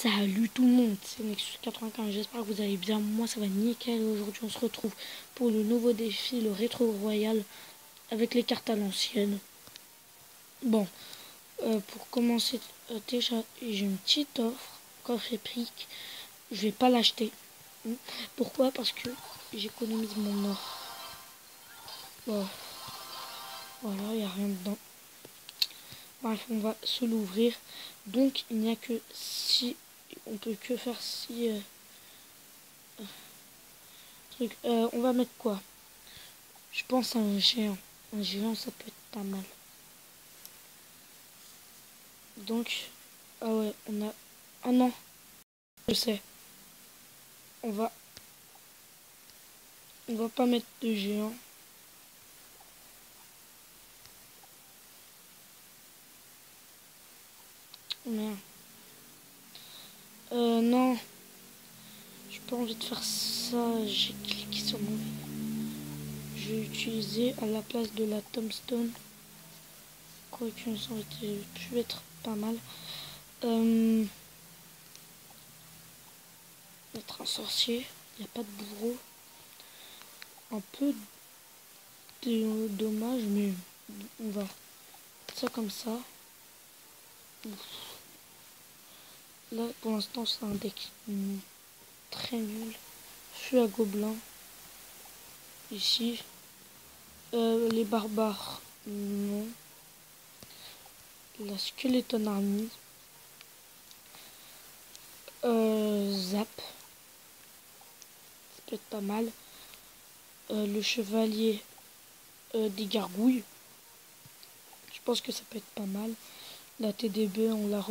Salut tout le monde, c'est Nexus95, j'espère que vous allez bien, moi ça va nickel. Aujourd'hui on se retrouve pour le nouveau défi, le rétro royal, avec les cartes à l'ancienne. Bon, pour commencer, déjà j'ai une petite offre, coffre épique, je vais pas l'acheter. Pourquoi? Parce que j'économise mon or. Bon, voilà, il n'y a rien dedans. Bref, on va se l'ouvrir. Donc il n'y a que si, on peut que faire si... on va mettre quoi? Je pense à un géant. Un géant, ça peut être pas mal. Donc, ah ouais, on a... Ah non, je sais. On va pas mettre de géant. Merde. Non. J'ai pas envie de faire ça. J'ai cliqué sur mon... J'ai utilisé à la place de la tombstone. Quoique ça aurait pu être pas mal. Mettre un sorcier. Il n'y a pas de bourreau. Un peu dommage, mais on va faire ça comme ça. Là, pour l'instant, c'est un deck très nul. Feu à gobelins. Ici. Les barbares, non. La skeleton army. Zap. Ça peut être pas mal. Le chevalier des gargouilles. Je pense que ça peut être pas mal. La TDB, on la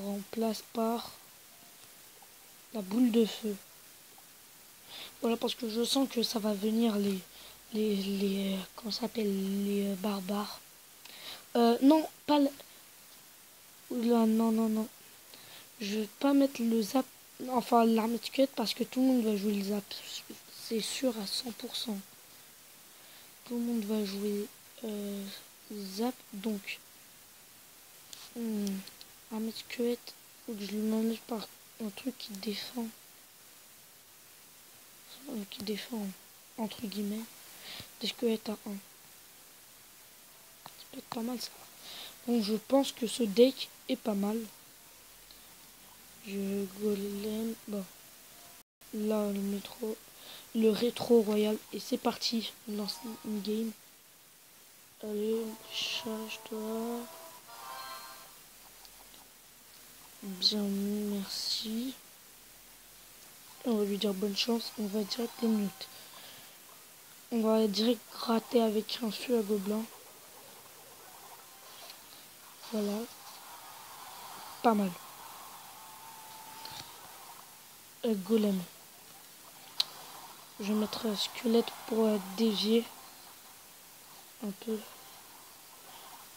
remplace par la boule de feu. Voilà, parce que je sens que ça va venir comment ça s'appelle, les barbares. Non, pas le... Oula, non, non, non. Je vais pas mettre le zap, enfin l'armée de quête, parce que tout le monde va jouer le zap. C'est sûr à 100%. Tout le monde va jouer zap, donc armée de quête, faut que je lui manage par un truc qui défend. Qui défend, entre guillemets, des squelettes à 1. Ça peut être pas mal ça. Donc je pense que ce deck est pas mal. Je golem. Bon. Là le rétro royal. Et c'est parti. On lance une game. Allez, charge-toi. Bien, merci. On va lui dire bonne chance. On va direct des minutes. On va direct gratter avec un feu à gobelin. Voilà. Pas mal. Golem. Je vais mettre un squelette pour dévier un peu.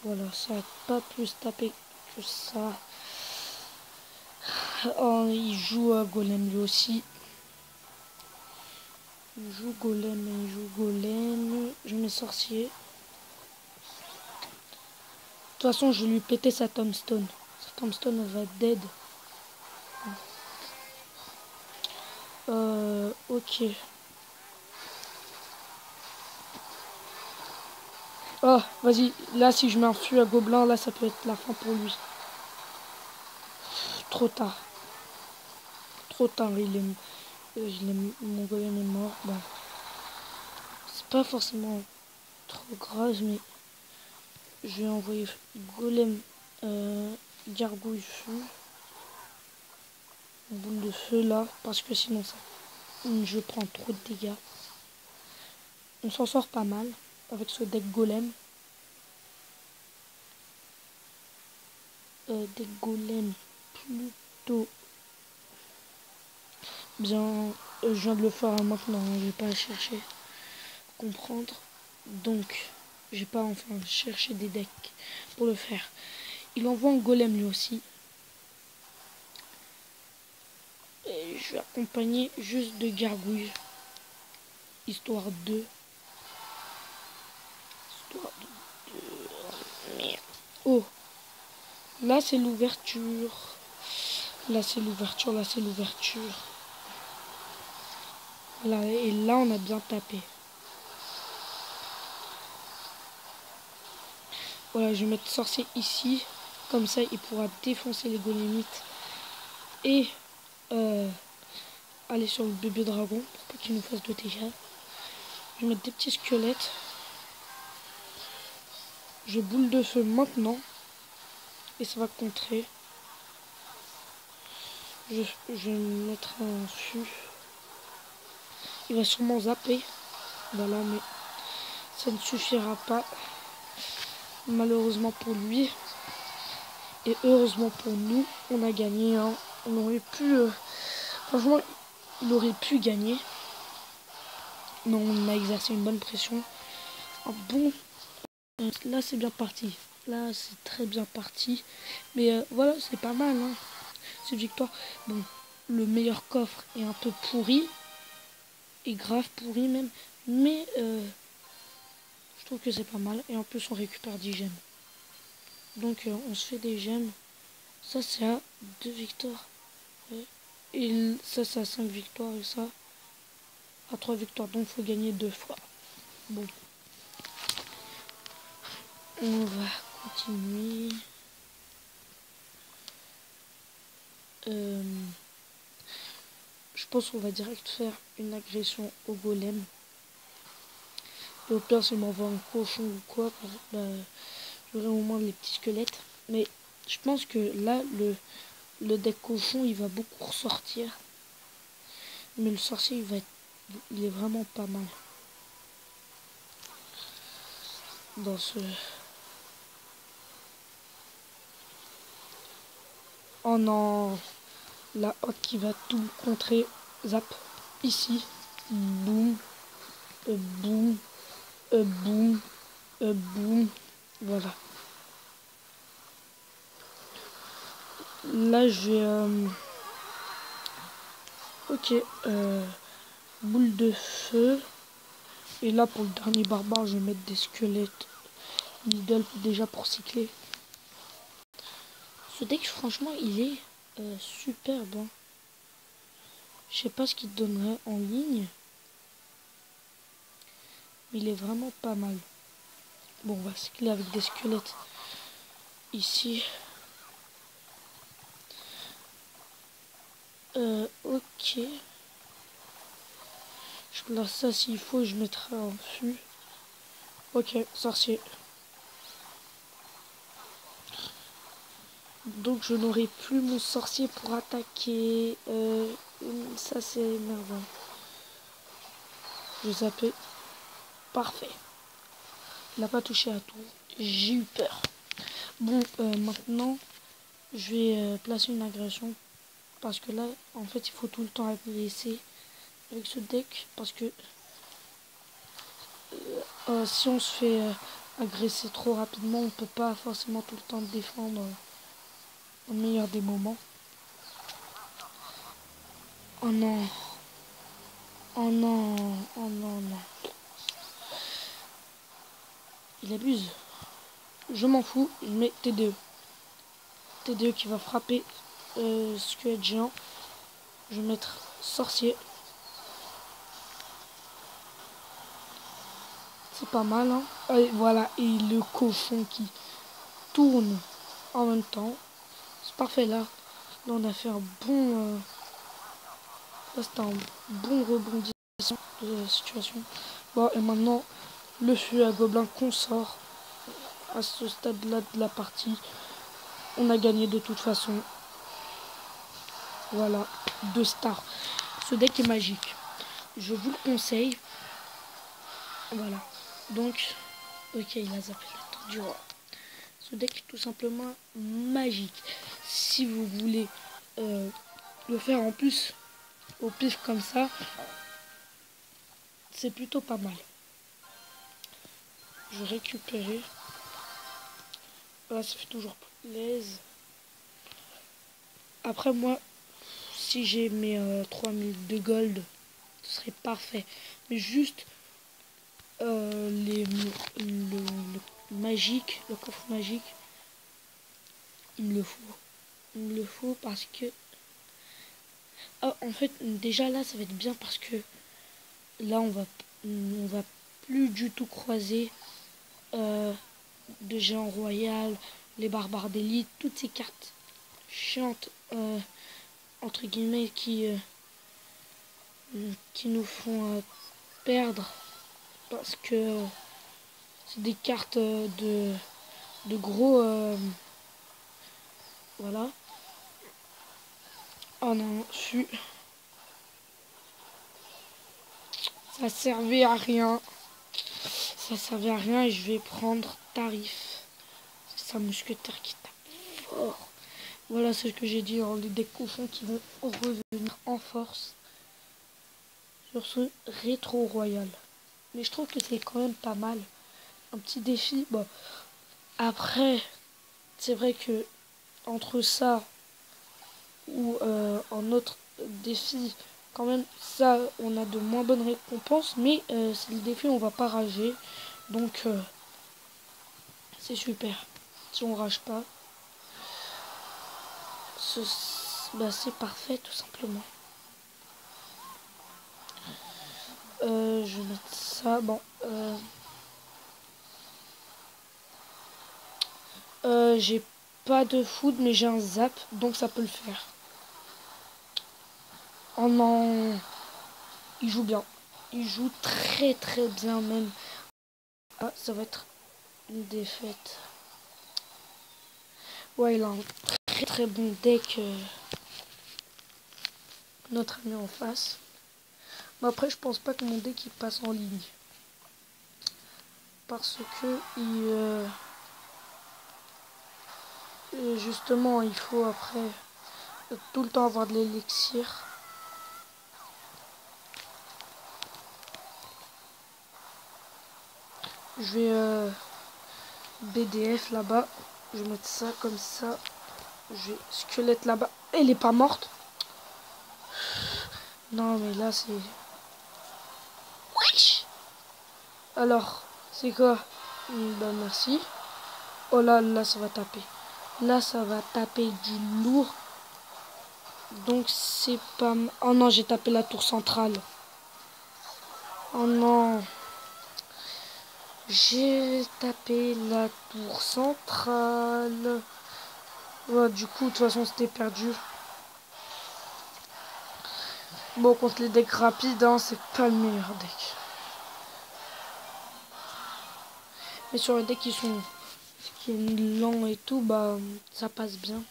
Voilà, ça n'a pas plus tapé que ça. Oh, il joue à golem lui aussi. Il joue golem et il joue golem. Je mets sorcier. De toute façon, je vais lui péter sa tombstone. Sa tombstone, elle va dead. Ok. Oh, vas-y. Là, si je mets un feu à gobelin, là, ça peut être la fin pour lui. Trop tard. Trop tard, mon golem est mort. Bon. C'est pas forcément trop grave, mais je vais envoyer golem, gargouille feu. Une boule de feu là, parce que sinon ça, je prends trop de dégâts. On s'en sort pas mal avec ce deck golem. Deck golem plutôt bien. Je viens de le faire maintenant, je vais pas chercher comprendre. Donc, j'ai pas enfin cherché des decks pour le faire. Il envoie un golem lui aussi. Et je vais accompagner juste de gargouilles. Histoire de... Merde. Oh. Là, c'est l'ouverture. Là c'est l'ouverture, là c'est l'ouverture. Voilà, et là on a bien tapé. Voilà, je vais mettre sorcier ici. Comme ça il pourra défoncer les golémites. Et aller sur le bébé dragon pour pas qu'il nous fasse de dégâts. Je vais mettre des petits squelettes. Je boule de feu maintenant. Et ça va contrer. Je vais mettre un fût. Il va sûrement zapper. Voilà, mais ça ne suffira pas. Malheureusement pour lui. Et heureusement pour nous, on a gagné. Hein. On aurait pu... franchement, il aurait pu gagner. Non, on a exercé une bonne pression. Un bon... là, c'est bien parti. Là, c'est très bien parti. Mais voilà, c'est pas mal. Hein. C'est victoire. Bon, le meilleur coffre est un peu pourri. Et grave pourri même. Mais je trouve que c'est pas mal. Et en plus, on récupère 10 gemmes. Donc, on se fait des gemmes. Ça, c'est à 2 victoires. Et ça, c'est à 5 victoires. Et ça, à 3 victoires. Donc, il faut gagner 2 fois. Bon. On va continuer. Je pense qu'on va direct faire une agression au golem. Et au pire, si on m'envoie un cochon ou quoi, bah, j'aurai au moins les petits squelettes. Mais je pense que là, le deck cochon, il va beaucoup ressortir. Mais le sorcier, il est vraiment pas mal. Dans ce... Oh non! La hotte qui va tout contrer. Zap. Ici. Boum. Boum. Boum. Boum. Voilà. Là, je vais... ok. Boule de feu. Et là, pour le dernier barbare, je vais mettre des squelettes middle déjà pour cycler. Ce deck, franchement, il est superbe. Hein. Je sais pas ce qu'il donnerait en ligne. Mais il est vraiment pas mal. Bon, on va cycler avec des squelettes ici. Ok. Je place ça s'il faut, je mettrai en fût. Ok, sorcier. Donc je n'aurai plus mon sorcier pour attaquer. Ça c'est énervant. Je zappais. Parfait. Il n'a pas touché à tout. J'ai eu peur. Bon, maintenant, je vais placer une agression. Parce que là, en fait, il faut tout le temps agresser avec ce deck. Parce que si on se fait agresser trop rapidement, on ne peut pas forcément tout le temps défendre au meilleur des moments. Oh non. Oh non. Oh non, non. Il abuse. Je m'en fous. Je mets TDE. TDE qui va frapper squelette géant. Je vais mettre sorcier. C'est pas mal, hein. Et voilà. Et le cochon qui tourne en même temps. C'est parfait, là. Là, on a fait un bon... là, c'était un bon rebondissement de la situation. Bon, et maintenant, le feu à gobelin qu'on sort. À ce stade-là de la partie, on a gagné de toute façon. Voilà, 2 stars. Ce deck est magique. Je vous le conseille. Voilà. Donc, ok, il a zappé la tour du roi. Ce deck est tout simplement magique. Si vous voulez le faire en plus au pif comme ça, c'est plutôt pas mal. Je vais récupérer. Voilà, ça fait toujours plaisir. Après, moi, si j'ai mes 3000 de gold, ce serait parfait. Mais juste le magique, le coffre magique, il me le faut. Il me le faut parce que Ah, en fait, déjà là, ça va être bien parce que là, on va plus du tout croiser de géants royal, les barbares d'élite, toutes ces cartes chiantes, entre guillemets, qui nous font perdre parce que c'est des cartes de gros... voilà. Oh non, ça servait à rien. Ça servait à rien et je vais prendre tarif. C'est ça, mousquetaire qui tape fort. Voilà ce que j'ai dit, les decks cochons qui vont revenir en force sur ce rétro royal. Mais je trouve que c'est quand même pas mal. Un petit défi. Bon, après, c'est vrai que entre ça ou un autre défi, quand même, ça, on a de moins bonnes récompenses. Mais c'est le défi, on va pas rager. Donc, c'est super. Si on rage pas, c'est parfait tout simplement. Je vais mettre ça. Bon. J'ai pas de food, mais j'ai un zap, donc ça peut le faire. Oh non, il joue bien. Il joue très très bien même. Ah, ça va être une défaite. Ouais, il a un très très bon deck, notre ami en face. Mais après, je pense pas que mon deck il passe en ligne. Parce que justement, il faut après tout le temps avoir de l'élixir. Je vais BDF là-bas. Je vais mettre ça comme ça. Je vais squelette là-bas. Elle est pas morte. Non, mais là, c'est... Wesh. Alors, c'est quoi? Ben, merci. Oh là, là, ça va taper. Là, ça va taper du lourd. Donc, c'est pas... Oh non, j'ai tapé la tour centrale. Oh non. J'ai tapé la tour centrale. Ouais, du coup, de toute façon, c'était perdu. Bon, contre les decks rapides, hein, c'est pas le meilleur deck. Mais sur les decks qui est lent et tout, bah, ça passe bien.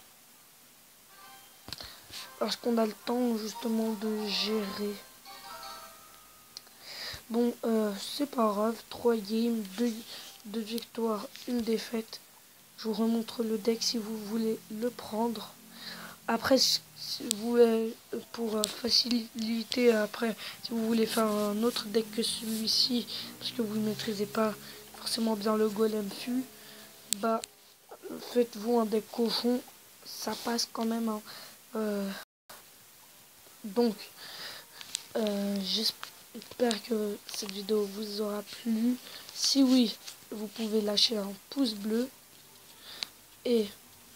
Parce qu'on a le temps, justement, de gérer. Bon, c'est pas grave. 3 games, 2 victoires, 1 défaite. Je vous remontre le deck si vous voulez le prendre. Après, si vous voulez, pour faciliter, après, si vous voulez faire un autre deck que celui-ci, parce que vous ne maîtrisez pas forcément bien le golem fût, bah, faites-vous un deck cochon. Ça passe quand même. Hein. Donc, j'espère que cette vidéo vous aura plu. Si oui, vous pouvez lâcher un pouce bleu et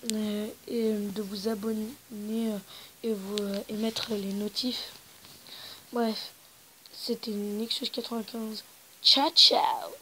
de vous abonner et mettre les notifs. Bref, c'était Nexus 95. Ciao ciao.